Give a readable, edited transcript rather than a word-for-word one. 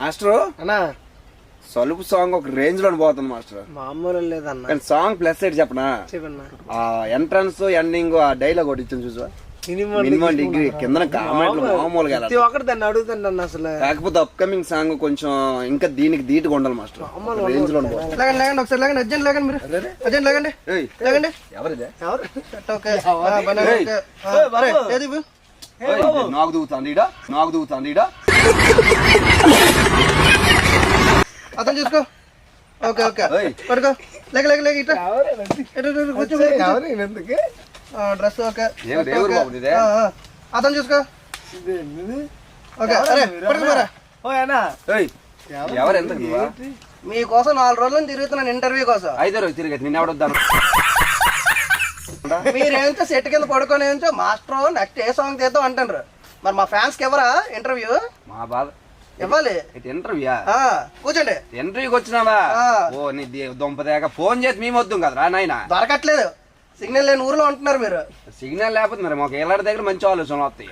Master అన్నా సలుపు song ఒక range లో పోతుంది మాస్టర్. మామూలు లేదన్నా. కానీ సాంగ్ ప్లస్ సైడ్ చెప్పనా, ఆ ఎంట్రన్స్ ఎండింగ్ ఆ డైలాగ్ ఒకటి ఇచ్చింది చూసా, మినిమం డిగ్రీ కింద కామెంట్లు మామూలుగా ఒకటి దాన్ని అడుగుతాను అసలు. కాకపోతే అప్కమింగ్ సాంగ్ కొంచెం ఇంకా దీనికి ధీటుగా ఉండాలి మాస్టర్. రేంజ్ లో లేకండి ఒకసారి లేకండి, అర్జెంట్ లేకండి, మీరు అర్జెంట్ లేకండి లేకండి. నాకు దూగుతాంది నాకు దూగుతాంది అతను చూసుకో. ఓకే ఓకే పడుకో. లేక లేక లేక ఇట్లా డ్రెస్. ఓకే అతను చూసుకో. ఓకే అరే పడుకోరా. ఎవరెంత మీకోసం 4 రోజులు తిరుగుతున్నాను ఇంటర్వ్యూ కోసం. 5 రోజు తిరిగి నిన్న ఎవడొద్దాను. మీరేంచో సెట్ కింద పడుకొని ఏంచో మాస్టర్ నెక్స్ట్ ఏ సాంగ్ తీద్దాం అంటారు. మరి మా ఫ్యాన్స్ కి ఎవరా ఇంటర్వ్యూ? మా బాధ ఇవ్వాలి. ఇంటర్వ్యూ కూర్చోండి. ఇంటర్వ్యూకి వచ్చినావా? ఓ నీ దుంపదేక ఫోన్ చేసి మేము వద్దాం కదరా నాయన. దొరకట్లేదు, సిగ్నల్ లేని ఊర్లో ఉంటున్నారు మీరు. సిగ్నల్ లేకపోతే మరి మాకు ఏలాంటి దగ్గర మంచి ఆలోచనలు వస్తాయి.